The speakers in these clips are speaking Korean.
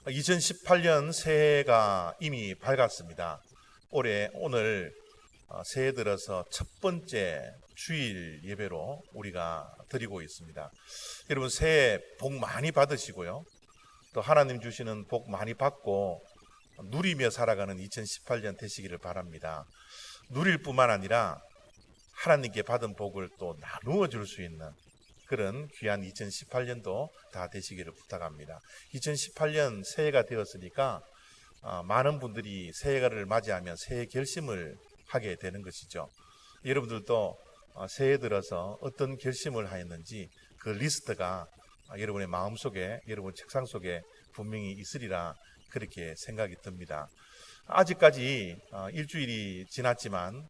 2018년 새해가 이미 밝았습니다. 오늘 새해 들어서 첫 번째 주일 예배로 우리가 드리고 있습니다. 여러분 새해 복 많이 받으시고요. 또 하나님 주시는 복 많이 받고 누리며 살아가는 2018년 되시기를 바랍니다. 누릴 뿐만 아니라 하나님께 받은 복을 또 나누어 줄 수 있는 그런 귀한 2018년도 다 되시기를 부탁합니다. 2018년 새해가 되었으니까 많은 분들이 새해를 맞이하면 새해 결심을 하게 되는 것이죠. 여러분들도 새해 들어서 어떤 결심을 하였는지 그 리스트가 여러분의 마음속에, 여러분 책상 속에 분명히 있으리라 그렇게 생각이 듭니다. 아직까지 일주일이 지났지만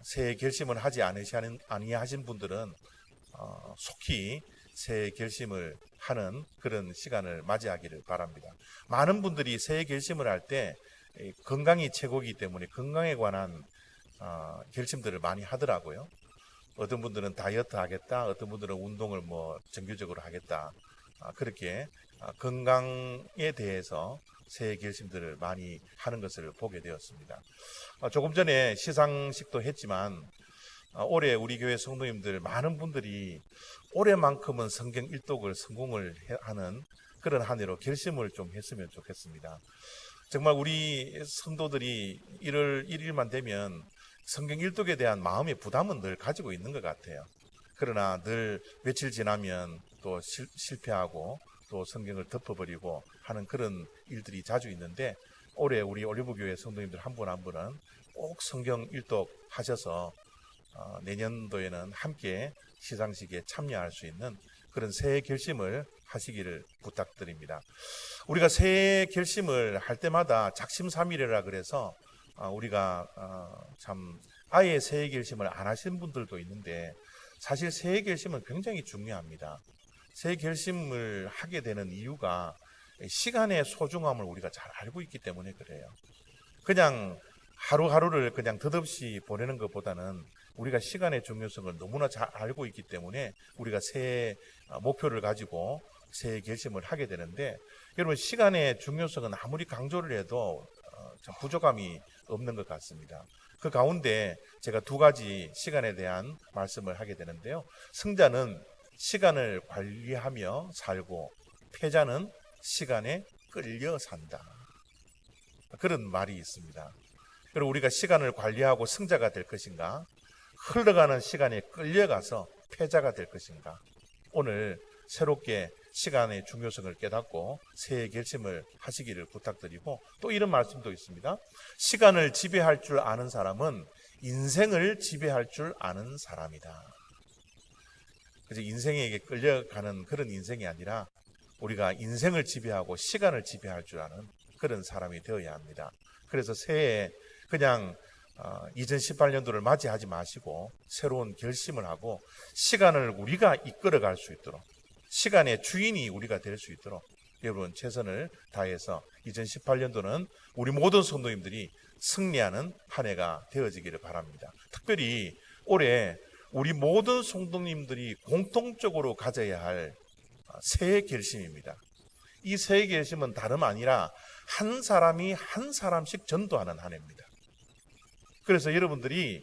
새해 결심을 하지 아니하신 분들은 속히 새해 결심을 하는 그런 시간을 맞이하기를 바랍니다. 많은 분들이 새해 결심을 할 때 건강이 최고이기 때문에 건강에 관한 결심들을 많이 하더라고요. 어떤 분들은 다이어트 하겠다, 어떤 분들은 운동을 정기적으로 하겠다. 그렇게 건강에 대해서 새해 결심들을 많이 하는 것을 보게 되었습니다. 조금 전에 시상식도 했지만 올해 우리 교회 성도님들 많은 분들이 올해만큼은 성경 일독을 성공을 하는 그런 한 해로 결심을 좀 했으면 좋겠습니다. 정말 우리 성도들이 1월 1일만 되면 성경 일독에 대한 마음의 부담은 늘 가지고 있는 것 같아요. 그러나 늘 며칠 지나면 또 실패하고 또 성경을 덮어버리고 하는 그런 일들이 자주 있는데 올해 우리 올리브교회 성도님들 한 분 한 분은 꼭 성경 일독 하셔서 내년도에는 함께 시상식에 참여할 수 있는 그런 새해 결심을 하시기를 부탁드립니다. 우리가 새해 결심을 할 때마다 작심삼일이라 그래서 우리가 참 아예 새해 결심을 안 하신 분들도 있는데 사실 새해 결심은 굉장히 중요합니다. 새해 결심을 하게 되는 이유가 시간의 소중함을 우리가 잘 알고 있기 때문에 그래요. 그냥 하루하루를 그냥 덧없이 보내는 것보다는 우리가 시간의 중요성을 너무나 잘 알고 있기 때문에 우리가 새해 목표를 가지고 새해 결심을 하게 되는데 여러분 시간의 중요성은 아무리 강조를 해도 참 부족함이 없는 것 같습니다. 그 가운데 제가 두 가지 시간에 대한 말씀을 하게 되는데요. 승자는 시간을 관리하며 살고 패자는 시간에 끌려 산다. 그런 말이 있습니다. 그리고 우리가 시간을 관리하고 승자가 될 것인가? 흘러가는 시간에 끌려가서 패자가 될 것인가? 오늘 새롭게 시간의 중요성을 깨닫고 새해 결심을 하시기를 부탁드리고 또 이런 말씀도 있습니다. 시간을 지배할 줄 아는 사람은 인생을 지배할 줄 아는 사람이다. 그래서 인생에게 끌려가는 그런 인생이 아니라 우리가 인생을 지배하고 시간을 지배할 줄 아는 그런 사람이 되어야 합니다. 그래서 새해에 그냥 2018년도를 맞이하지 마시고 새로운 결심을 하고 시간을 우리가 이끌어갈 수 있도록 시간의 주인이 우리가 될 수 있도록 여러분 최선을 다해서 2018년도는 우리 모든 성도님들이 승리하는 한 해가 되어지기를 바랍니다. 특별히 올해 우리 모든 성도님들이 공통적으로 가져야 할 새해 결심입니다. 이 새해 결심은 다름 아니라 한 사람이 한 사람씩 전도하는 한 해입니다. 그래서 여러분들이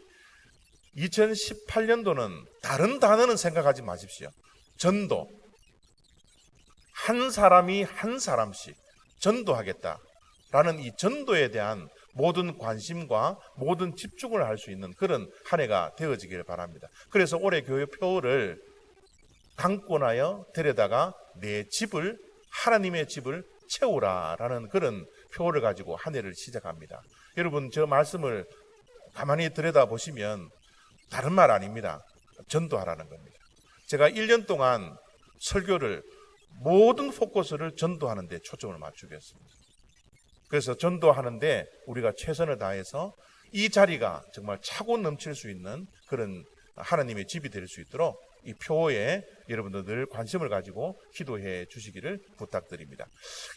2018년도는 다른 단어는 생각하지 마십시오. 전도. 한 사람이 한 사람씩 전도하겠다라는 이 전도에 대한 모든 관심과 모든 집중을 할 수 있는 그런 한 해가 되어지기를 바랍니다. 그래서 올해 교회 표를 강권하여 데려다가 내 집을 하나님의 집을 채우라라는 그런 표를 가지고 한 해를 시작합니다. 여러분 저 말씀을 가만히 들여다보시면 다른 말 아닙니다. 전도하라는 겁니다. 제가 1년 동안 설교를 모든 포커스를 전도하는 데 초점을 맞추겠습니다. 그래서 전도하는데 우리가 최선을 다해서 이 자리가 정말 차고 넘칠 수 있는 그런 하나님의 집이 될 수 있도록 이 표에 여러분들 늘 관심을 가지고 기도해 주시기를 부탁드립니다.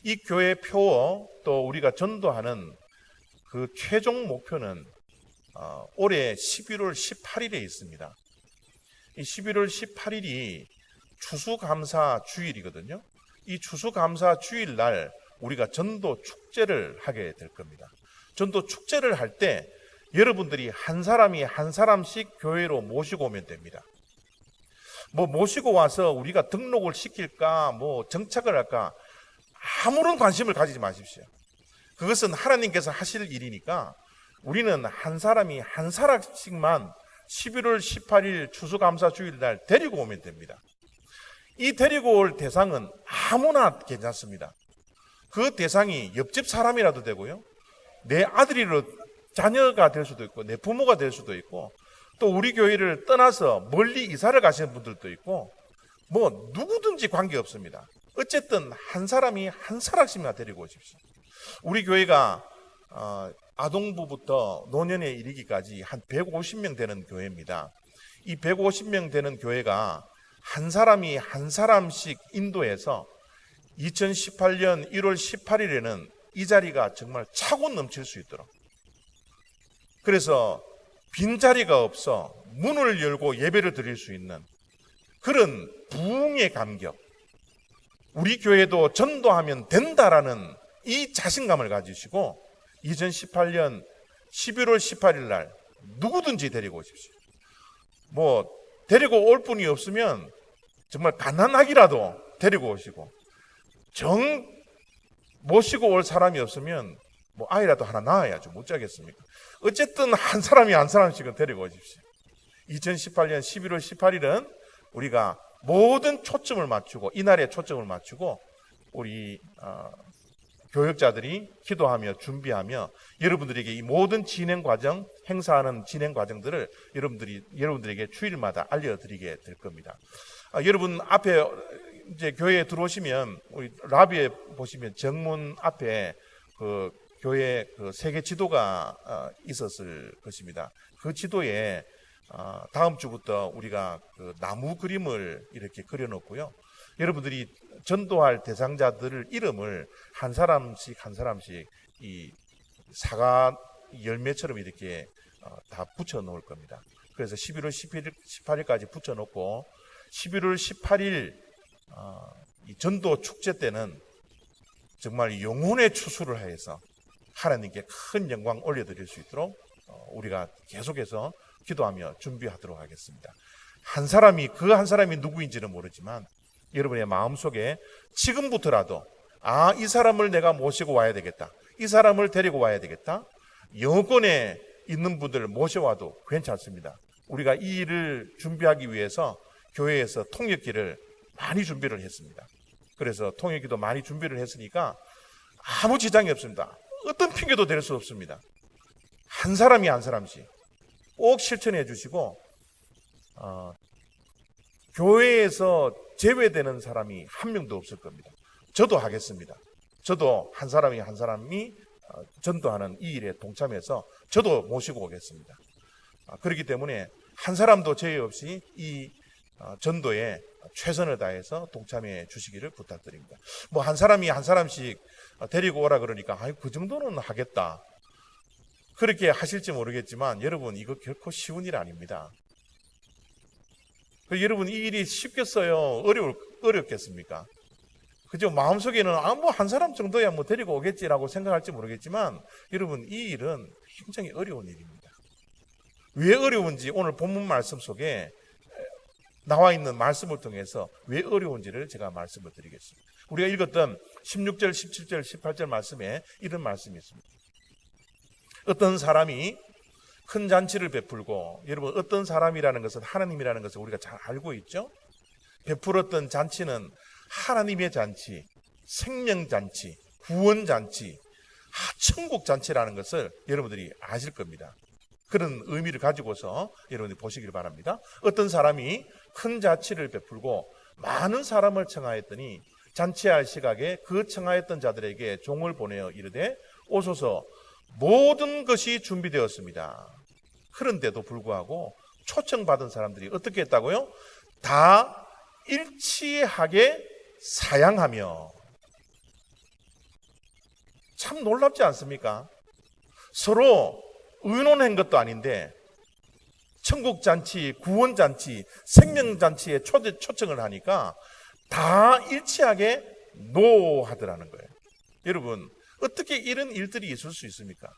이 교회 표 또 우리가 전도하는 그 최종 목표는 올해 11월 18일에 있습니다. 이 11월 18일이 추수감사 주일이거든요. 이 추수감사 주일날 우리가 전도 축제를 하게 될 겁니다. 전도 축제를 할 때 여러분들이 한 사람이 한 사람씩 교회로 모시고 오면 됩니다. 모시고 와서 우리가 등록을 시킬까, 정착을 할까, 아무런 관심을 가지지 마십시오. 그것은 하나님께서 하실 일이니까 우리는 한 사람이 한 사람씩만 11월 18일 추수감사주일날 데리고 오면 됩니다. 이 데리고 올 대상은 아무나 괜찮습니다. 그 대상이 옆집 사람이라도 되고요, 내 아들이로 자녀가 될 수도 있고, 내 부모가 될 수도 있고, 또 우리 교회를 떠나서 멀리 이사를 가시는 분들도 있고, 누구든지 관계없습니다. 어쨌든 한 사람이 한 사람씩만 데리고 오십시오. 우리 교회가 아동부부터 노년에 이르기까지 한 150명 되는 교회입니다. 이 150명 되는 교회가 한 사람이 한 사람씩 인도해서 2018년 1월 18일에는 이 자리가 정말 차고 넘칠 수 있도록, 그래서 빈자리가 없어 문을 열고 예배를 드릴 수 있는 그런 부흥의 감격, 우리 교회도 전도하면 된다라는 이 자신감을 가지시고 2018년 11월 18일 날 누구든지 데리고 오십시오. 데리고 올 분이 없으면 정말 가난하기라도 데리고 오시고, 모시고 올 사람이 없으면 아이라도 하나 낳아야죠. 못 자겠습니까? 어쨌든 한 사람이 한 사람씩은 데리고 오십시오. 2018년 11월 18일은 우리가 모든 초점을 맞추고, 이날에 초점을 맞추고 우리 교역자들이 기도하며 준비하며 여러분들에게 이 모든 진행 과정, 행사하는 진행 과정들을 여러분들에게 주일마다 알려드리게 될 겁니다. 여러분 앞에 이제 교회에 들어오시면 우리 라비에 보시면 정문 앞에 그 교회 그 세계 지도가 있었을 것입니다. 그 지도에 다음 주부터 우리가 그 나무 그림을 이렇게 그려놓고요, 여러분들이 전도할 대상자들의 이름을 한 사람씩 한 사람씩 이 사과 열매처럼 이렇게 다 붙여 놓을 겁니다. 그래서 11월 18일까지 붙여 놓고 11월 18일 이 전도 축제 때는 정말 영혼의 추수를 하여서 하나님께 큰 영광 올려드릴 수 있도록 우리가 계속해서 기도하며 준비하도록 하겠습니다. 그 한 사람이 누구인지는 모르지만 여러분의 마음속에 지금부터라도 이 사람을 내가 모시고 와야 되겠다, 이 사람을 데리고 와야 되겠다, 여권에 있는 분들을 모셔와도 괜찮습니다. 우리가 이 일을 준비하기 위해서 교회에서 통역기를 많이 준비를 했습니다. 그래서 통역기도 많이 준비를 했으니까 아무 지장이 없습니다. 어떤 핑계도 될 수 없습니다. 한 사람이 한 사람씩 꼭 실천해 주시고, 교회에서 제외되는 사람이 한 명도 없을 겁니다. 저도 하겠습니다. 저도 한 사람이 전도하는 이 일에 동참해서 저도 모시고 오겠습니다. 그렇기 때문에 한 사람도 제의 없이 이 전도에 최선을 다해서 동참해 주시기를 부탁드립니다. 한 사람이 한 사람씩 데리고 오라 그러니까 그 정도는 하겠다, 그렇게 하실지 모르겠지만 여러분, 이거 결코 쉬운 일 아닙니다. 여러분, 이 일이 쉽겠어요? 어렵겠습니까? 그죠? 마음속에는 한 사람 정도야 데리고 오겠지라고 생각할지 모르겠지만 여러분, 이 일은 굉장히 어려운 일입니다. 왜 어려운지 오늘 본문 말씀 속에 나와 있는 말씀을 통해서 왜 어려운지를 제가 말씀을 드리겠습니다. 우리가 읽었던 16절, 17절, 18절 말씀에 이런 말씀이 있습니다. 어떤 사람이 큰 잔치를 베풀고, 여러분 어떤 사람이라는 것은 하나님이라는 것을 우리가 잘 알고 있죠. 베풀었던 잔치는 하나님의 잔치, 생명잔치, 구원잔치, 천국잔치라는 것을 여러분들이 아실 겁니다. 그런 의미를 가지고서 여러분들이 보시길 바랍니다. 어떤 사람이 큰 잔치를 베풀고 많은 사람을 청하였더니 잔치할 시각에 그 청하였던 자들에게 종을 보내어 이르되 오소서, 모든 것이 준비되었습니다. 그런데도 불구하고 초청받은 사람들이 어떻게 했다고요? 다 일치하게 사양하며. 참 놀랍지 않습니까? 서로 의논한 것도 아닌데 천국잔치, 구원잔치, 생명잔치에 초청을 하니까 다 일치하게 노 하더라는 거예요. 여러분, 어떻게 이런 일들이 있을 수 있습니까?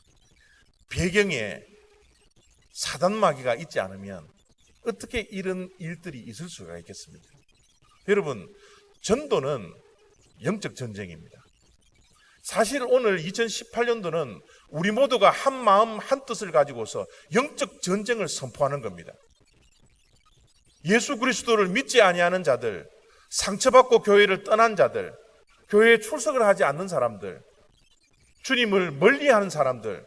배경에 사단 마귀가 있지 않으면 어떻게 이런 일들이 있을 수가 있겠습니까? 여러분, 전도는 영적 전쟁입니다. 사실 오늘 2018년도는 우리 모두가 한 마음 한 뜻을 가지고서 영적 전쟁을 선포하는 겁니다. 예수 그리스도를 믿지 아니하는 자들, 상처받고 교회를 떠난 자들, 교회에 출석을 하지 않는 사람들, 주님을 멀리하는 사람들,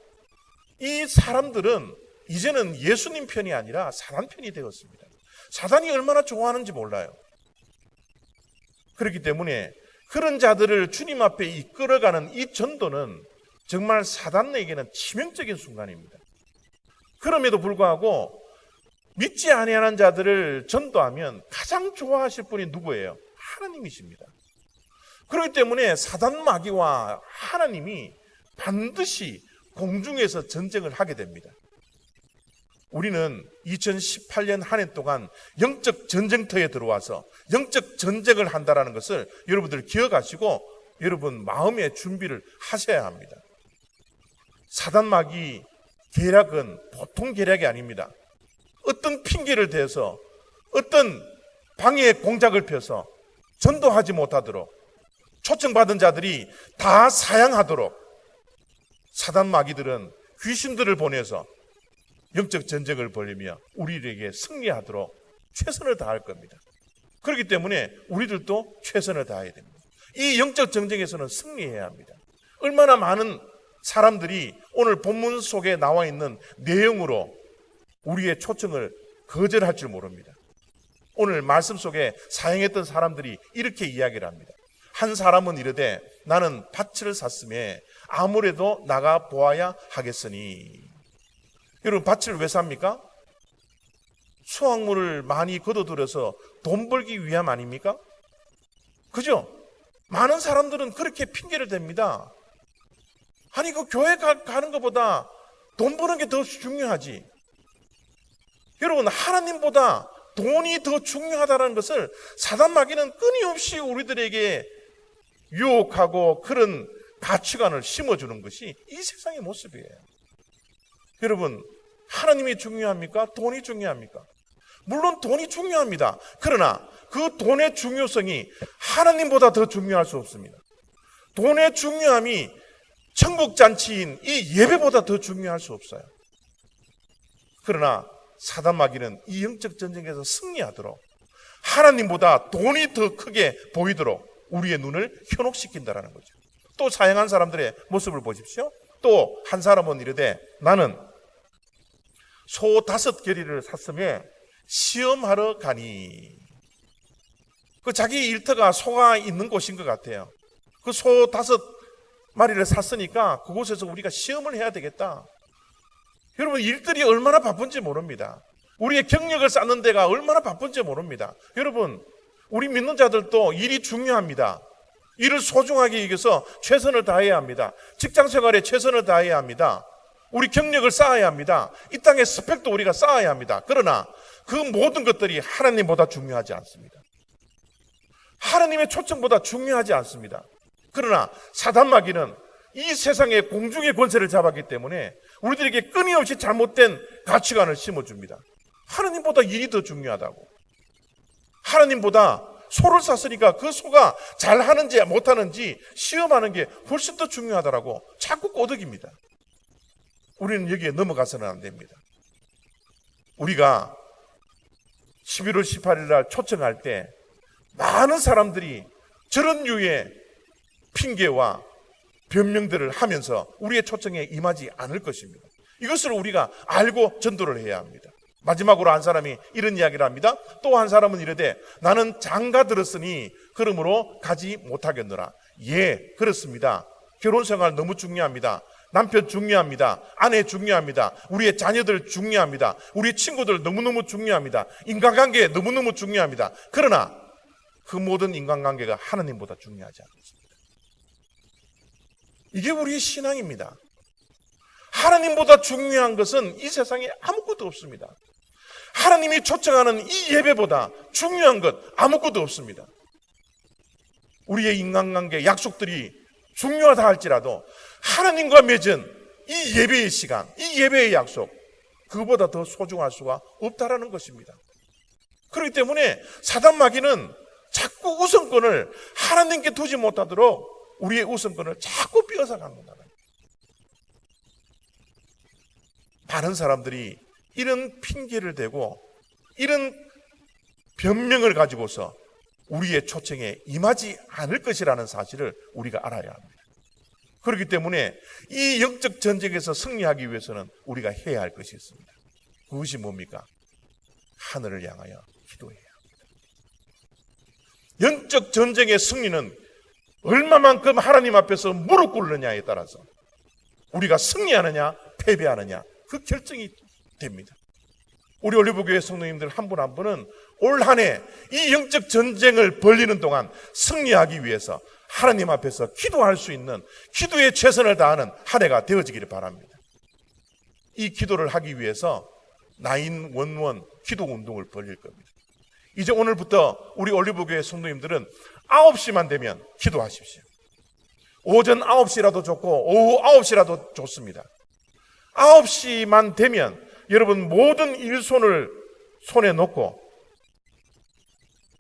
이 사람들은 이제는 예수님 편이 아니라 사단 편이 되었습니다. 사단이 얼마나 좋아하는지 몰라요. 그렇기 때문에 그런 자들을 주님 앞에 이끌어가는 이 전도는 정말 사단에게는 치명적인 순간입니다. 그럼에도 불구하고 믿지 아니하는 자들을 전도하면 가장 좋아하실 분이 누구예요? 하나님이십니다. 그렇기 때문에 사단 마귀와 하나님이 반드시 공중에서 전쟁을 하게 됩니다. 우리는 2018년 한 해 동안 영적 전쟁터에 들어와서 영적 전쟁을 한다는 것을 여러분들 기억하시고 여러분 마음의 준비를 하셔야 합니다. 사단 마귀 계략은 보통 계략이 아닙니다. 어떤 핑계를 대서 어떤 방해 공작을 펴서 전도하지 못하도록 초청받은 자들이 다 사양하도록 사단 마귀들은 귀신들을 보내서 영적 전쟁을 벌이며 우리에게 승리하도록 최선을 다할 겁니다. 그렇기 때문에 우리들도 최선을 다해야 됩니다. 이 영적 전쟁에서는 승리해야 합니다. 얼마나 많은 사람들이 오늘 본문 속에 나와 있는 내용으로 우리의 초청을 거절할 줄 모릅니다. 오늘 말씀 속에 사용했던 사람들이 이렇게 이야기를 합니다. 한 사람은 이르되 나는 밭을 샀음에 아무래도 나가 보아야 하겠으니. 여러분, 밭을 왜 삽니까? 수확물을 많이 거둬들여서 돈 벌기 위함 아닙니까? 그죠? 많은 사람들은 그렇게 핑계를 댑니다. 아니, 그 교회 가는 것보다 돈 버는 게 더 중요하지. 여러분, 하나님보다 돈이 더 중요하다는 것을 사단 마귀는 끊임없이 우리들에게 유혹하고 그런 가치관을 심어주는 것이 이 세상의 모습이에요. 여러분, 하나님이 중요합니까? 돈이 중요합니까? 물론 돈이 중요합니다. 그러나 그 돈의 중요성이 하나님보다 더 중요할 수 없습니다. 돈의 중요함이 천국잔치인 이 예배보다 더 중요할 수 없어요. 그러나 사단 마귀는 이 영적 전쟁에서 승리하도록 하나님보다 돈이 더 크게 보이도록 우리의 눈을 현혹시킨다는 거죠. 또 사용한 사람들의 모습을 보십시오. 또 한 사람은 이르되 나는 소 5겨리를 샀으며 시험하러 가니. 그 자기 일터가 소가 있는 곳인 것 같아요. 그 소 5마리를 샀으니까 그곳에서 우리가 시험을 해야 되겠다. 여러분, 일들이 얼마나 바쁜지 모릅니다. 우리의 경력을 쌓는 데가 얼마나 바쁜지 모릅니다. 여러분, 우리 믿는 자들도 일이 중요합니다. 일을 소중하게 여겨서 최선을 다해야 합니다. 직장 생활에 최선을 다해야 합니다. 우리 경력을 쌓아야 합니다. 이 땅의 스펙도 우리가 쌓아야 합니다. 그러나 그 모든 것들이 하나님보다 중요하지 않습니다. 하나님의 초청보다 중요하지 않습니다. 그러나 사단 마귀는 이 세상의 공중의 권세를 잡았기 때문에 우리들에게 끊임없이 잘못된 가치관을 심어줍니다. 하나님보다 일이 더 중요하다고. 하나님보다 소를 샀으니까 그 소가 잘하는지 못하는지 시험하는 게 훨씬 더 중요하다라고 자꾸 꼬드깁니다. 우리는 여기에 넘어가서는 안 됩니다. 우리가 11월 18일 날 초청할 때 많은 사람들이 저런 류의 핑계와 변명들을 하면서 우리의 초청에 임하지 않을 것입니다. 이것을 우리가 알고 전도를 해야 합니다. 마지막으로 한 사람이 이런 이야기를 합니다. 또 한 사람은 이르되 나는 장가 들었으니 그러므로 가지 못하겠노라. 예, 그렇습니다. 결혼생활 너무 중요합니다. 남편 중요합니다. 아내 중요합니다. 우리의 자녀들 중요합니다. 우리 친구들 너무너무 중요합니다. 인간관계 너무너무 중요합니다. 그러나 그 모든 인간관계가 하나님보다 중요하지 않습니다. 이게 우리의 신앙입니다. 하나님보다 중요한 것은 이 세상에 아무것도 없습니다. 하나님이 초청하는 이 예배보다 중요한 것 아무것도 없습니다. 우리의 인간관계 약속들이 중요하다 할지라도 하나님과 맺은 이 예배의 시간, 이 예배의 약속, 그거보다 더 소중할 수가 없다라는 것입니다. 그렇기 때문에 사단 마귀는 자꾸 우선권을 하나님께 두지 못하도록 우리의 우선권을 자꾸 빼앗아간다. 많은 사람들이 이런 핑계를 대고 이런 변명을 가지고서 우리의 초청에 임하지 않을 것이라는 사실을 우리가 알아야 합니다. 그렇기 때문에 이 영적 전쟁에서 승리하기 위해서는 우리가 해야 할 것이 있습니다. 그것이 뭡니까? 하늘을 향하여 기도해야 합니다. 영적 전쟁의 승리는 얼마만큼 하나님 앞에서 무릎 꿇느냐에 따라서 우리가 승리하느냐 패배하느냐 그 결정이 됩니다. 우리 올리브교회 성도님들 한 분 한 분은 올 한 해 이 영적 전쟁을 벌리는 동안 승리하기 위해서 하나님 앞에서 기도할 수 있는 기도에 최선을 다하는 한 해가 되어지기를 바랍니다. 이 기도를 하기 위해서 911 기도 운동을 벌릴 겁니다. 이제 오늘부터 우리 올리브교회 성도님들은 9시만 되면 기도하십시오. 오전 9시라도 좋고 오후 9시라도 좋습니다. 9시만 되면 여러분 모든 일손을 손에 놓고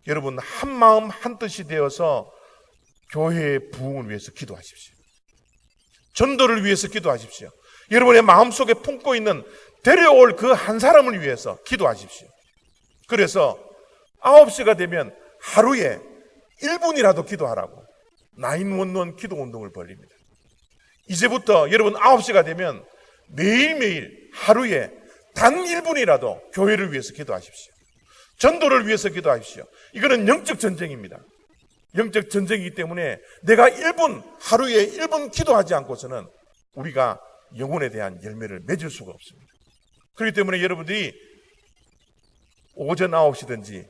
여러분 한마음 한뜻이 되어서 교회의 부흥을 위해서 기도하십시오. 전도를 위해서 기도하십시오. 여러분의 마음속에 품고 있는 데려올 그 한 사람을 위해서 기도하십시오. 그래서 9시가 되면 하루에 1분이라도 기도하라고 911 기도 운동을 벌립니다. 이제부터 여러분 9시가 되면 매일매일 하루에 단 1분이라도 교회를 위해서 기도하십시오. 전도를 위해서 기도하십시오. 이거는 영적 전쟁입니다. 영적 전쟁이기 때문에 내가 1분, 하루에 1분 기도하지 않고서는 우리가 영혼에 대한 열매를 맺을 수가 없습니다. 그렇기 때문에 여러분들이 오전 9시든지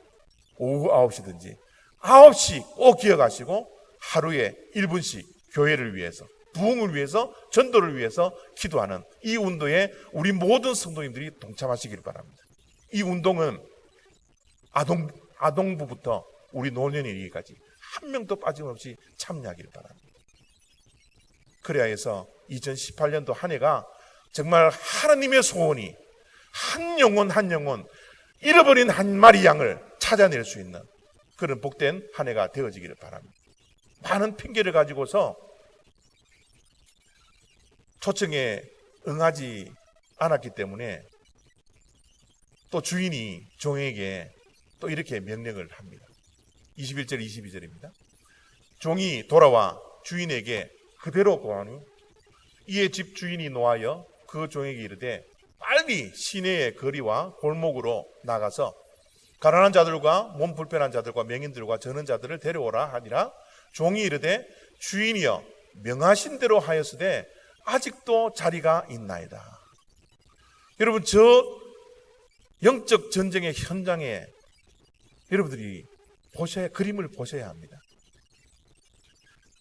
오후 9시든지 9시 꼭 기억하시고 하루에 1분씩 교회를 위해서, 부흥을 위해서, 전도를 위해서 기도하는 이 운동에 우리 모든 성도님들이 동참하시길 바랍니다. 이 운동은 아동부부터 우리 노년에 이르기까지 한 명도 빠짐없이 참여하길 바랍니다. 그래야 해서 2018년도 한 해가 정말 하나님의 소원이 한 영혼 한 영혼 잃어버린 한 마리 양을 찾아낼 수 있는 그런 복된 한 해가 되어지기를 바랍니다. 많은 핑계를 가지고서 초청에 응하지 않았기 때문에 또 주인이 종에게 또 이렇게 명령을 합니다. 21절 22절입니다. 종이 돌아와 주인에게 그대로 고하니 이에 집 주인이 노하여 그 종에게 이르되 빨리 시내의 거리와 골목으로 나가서 가난한 자들과 몸 불편한 자들과 맹인들과 저는 자들을 데려오라 하니라. 종이 이르되 주인이여 명하신 대로 하였으되 아직도 자리가 있나이다. 여러분 저 영적 전쟁의 현장에 여러분들이 그림을 보셔야 합니다.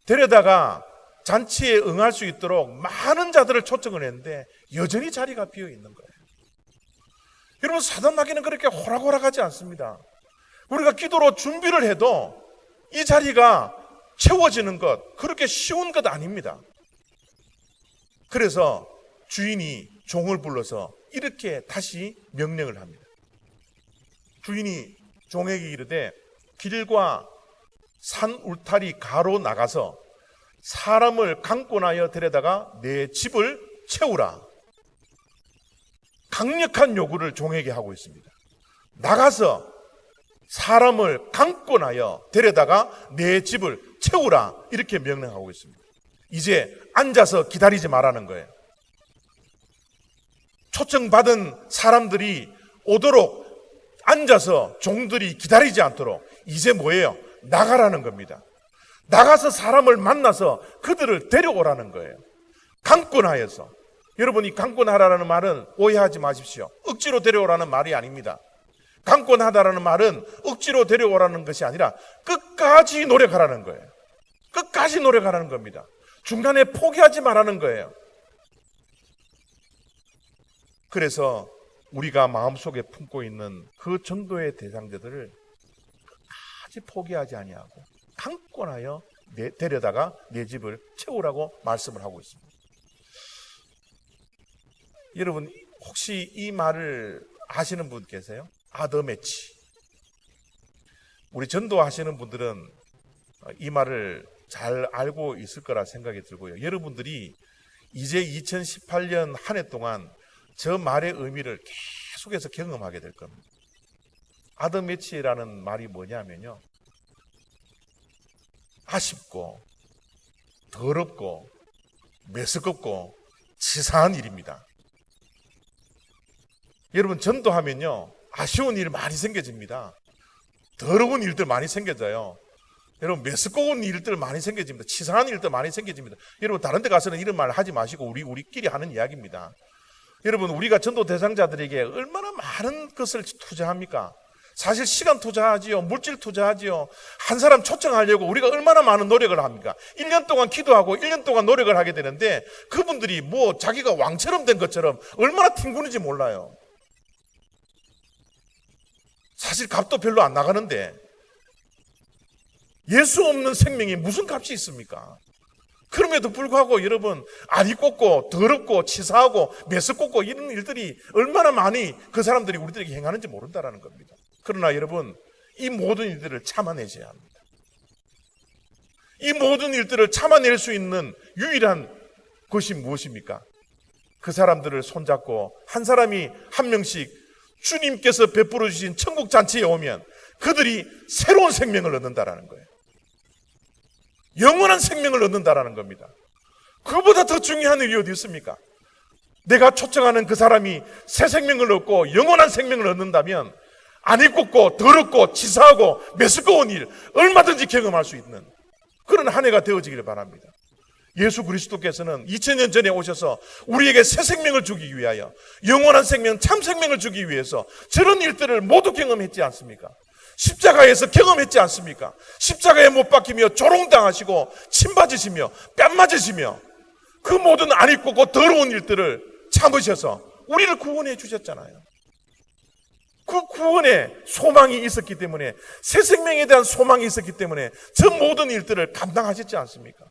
데려다가 잔치에 응할 수 있도록 많은 자들을 초청을 했는데 여전히 자리가 비어 있는 거예요. 여러분 사단 마귀는 그렇게 호락호락하지 않습니다. 우리가 기도로 준비를 해도 이 자리가 채워지는 것 그렇게 쉬운 것 아닙니다. 그래서 주인이 종을 불러서 이렇게 다시 명령을 합니다. 주인이 종에게 이르되 길과 산 울타리 가로 나가서 사람을 강권하여 데려다가 내 집을 채우라. 강력한 요구를 종에게 하고 있습니다. 나가서 사람을 강권하여 데려다가 내 집을 채우라. 이렇게 명령하고 있습니다. 이제 앉아서 기다리지 말라는 거예요. 초청받은 사람들이 오도록 앉아서 종들이 기다리지 않도록 이제 뭐예요? 나가라는 겁니다. 나가서 사람을 만나서 그들을 데려오라는 거예요. 강권하여서. 여러분이 강권하라는 말은 오해하지 마십시오. 억지로 데려오라는 말이 아닙니다. 강권하다라는 말은 억지로 데려오라는 것이 아니라 끝까지 노력하라는 거예요. 끝까지 노력하라는 겁니다. 중간에 포기하지 말라는 거예요. 그래서 우리가 마음속에 품고 있는 그 전도의 대상자들을 끝까지 포기하지 아니하고 강권하여 데려다가 내 집을 채우라고 말씀을 하고 있습니다. 여러분, 혹시 이 말을 아시는 분 계세요? 아더매치. 우리 전도하시는 분들은 이 말을 잘 알고 있을 거라 생각이 들고요. 여러분들이 이제 2018년 한 해 동안 저 말의 의미를 계속해서 경험하게 될 겁니다. 아더매치라는 말이 뭐냐면요, 아쉽고 더럽고 메스껍고 치사한 일입니다. 여러분, 전도하면요 아쉬운 일 많이 생겨집니다. 더러운 일들 많이 생겨져요. 여러분, 메스꺼운 일들 많이 생겨집니다. 치사한 일들 많이 생겨집니다. 여러분, 다른 데 가서는 이런 말 하지 마시고 우리끼리 하는 이야기입니다. 여러분, 우리가 전도 대상자들에게 얼마나 많은 것을 투자합니까? 사실 시간 투자하지요, 물질 투자하지요. 한 사람 초청하려고 우리가 얼마나 많은 노력을 합니까? 1년 동안 기도하고 1년 동안 노력을 하게 되는데 그분들이 뭐 자기가 왕처럼 된 것처럼 얼마나 튕구는지 몰라요. 사실 값도 별로 안 나가는데 예수 없는 생명이 무슨 값이 있습니까? 그럼에도 불구하고 여러분, 알이 꽂고 더럽고 치사하고 메스껍고 이런 일들이 얼마나 많이 그 사람들이 우리들에게 행하는지 모른다는 겁니다. 그러나 여러분, 이 모든 일들을 참아내셔야 합니다. 이 모든 일들을 참아낼 수 있는 유일한 것이 무엇입니까? 그 사람들을 손잡고 한 사람이 한 명씩 주님께서 베풀어 주신 천국 잔치에 오면 그들이 새로운 생명을 얻는다라는 거예요. 영원한 생명을 얻는다라는 겁니다. 그보다 더 중요한 일이 어디 있습니까? 내가 초청하는 그 사람이 새 생명을 얻고 영원한 생명을 얻는다면 안이 꽂고 더럽고 치사하고 메스꺼운 일 얼마든지 경험할 수 있는 그런 한 해가 되어지기를 바랍니다. 예수 그리스도께서는 2000년 전에 오셔서 우리에게 새 생명을 주기 위하여, 영원한 생명, 참 생명을 주기 위해서 저런 일들을 모두 경험했지 않습니까? 십자가에서 경험했지 않습니까? 십자가에 못 박히며 조롱당하시고 침 맞으시며 뺨 맞으시며 그 모든 안이 꽂고 더러운 일들을 참으셔서 우리를 구원해 주셨잖아요. 그 구원에 소망이 있었기 때문에, 새 생명에 대한 소망이 있었기 때문에 저 모든 일들을 감당하셨지 않습니까?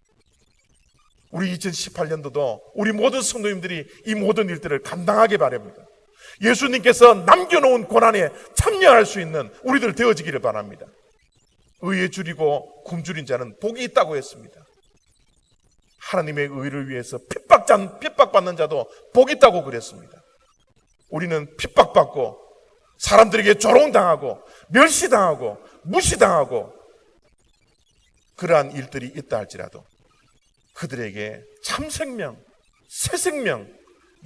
우리 2018년도도 우리 모든 성도님들이 이 모든 일들을 감당하게 바랍니다. 예수님께서 남겨놓은 고난에 참여할 수 있는 우리들 되어지기를 바랍니다. 의에 줄이고 굶주린 자는 복이 있다고 했습니다. 하나님의 의를 위해서 핍박받는 자도 복이 있다고 그랬습니다. 우리는 핍박받고 사람들에게 조롱당하고 멸시당하고 무시당하고 그러한 일들이 있다 할지라도 그들에게 참 생명, 새 생명,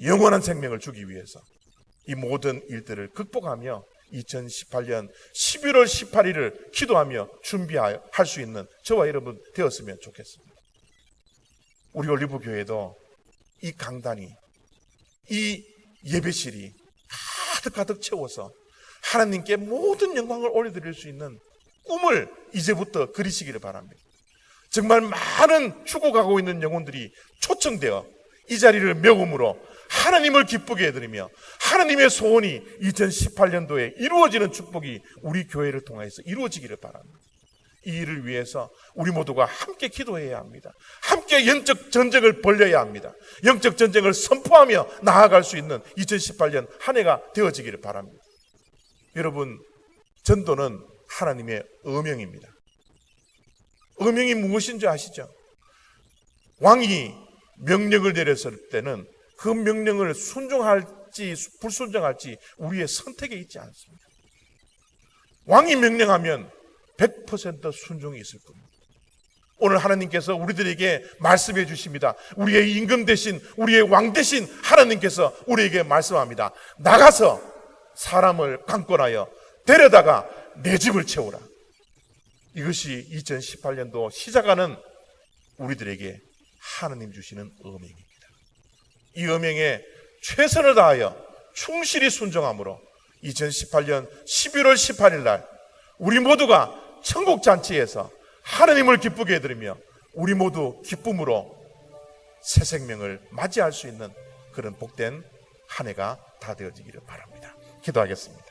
영원한 생명을 주기 위해서 이 모든 일들을 극복하며 2018년 11월 18일을 기도하며 준비할 수 있는 저와 여러분 되었으면 좋겠습니다. 우리 올리브 교회도 이 강단이, 이 예배실이 가득 채워서 하나님께 모든 영광을 올려드릴 수 있는 꿈을 이제부터 그리시기를 바랍니다. 정말 많은 죽어가고 있는 영혼들이 초청되어 이 자리를 메움으로 하나님을 기쁘게 해드리며 하나님의 소원이 2018년도에 이루어지는 축복이 우리 교회를 통해서 이루어지기를 바랍니다. 이 일을 위해서 우리 모두가 함께 기도해야 합니다. 함께 영적 전쟁을 벌여야 합니다. 영적 전쟁을 선포하며 나아갈 수 있는 2018년 한 해가 되어지기를 바랍니다. 여러분, 전도는 하나님의 어명입니다. 어명이 무엇인지 아시죠? 왕이 명령을 내렸을 때는 그 명령을 순종할지 불순종할지 우리의 선택에 있지 않습니다. 왕이 명령하면 100% 순종이 있을 겁니다. 오늘 하나님께서 우리들에게 말씀해 주십니다. 우리의 임금 대신, 우리의 왕 대신 하나님께서 우리에게 말씀합니다. 나가서 사람을 강권하여 데려다가 내 집을 채우라. 이것이 2018년도 시작하는 우리들에게 하나님 주시는 어명입니다. 이 어명에 최선을 다하여 충실히 순종함으로 2018년 11월 18일 날 우리 모두가 천국 잔치에서 하나님을 기쁘게 해드리며 우리 모두 기쁨으로 새 생명을 맞이할 수 있는 그런 복된 한 해가 다 되어지기를 바랍니다. 기도하겠습니다.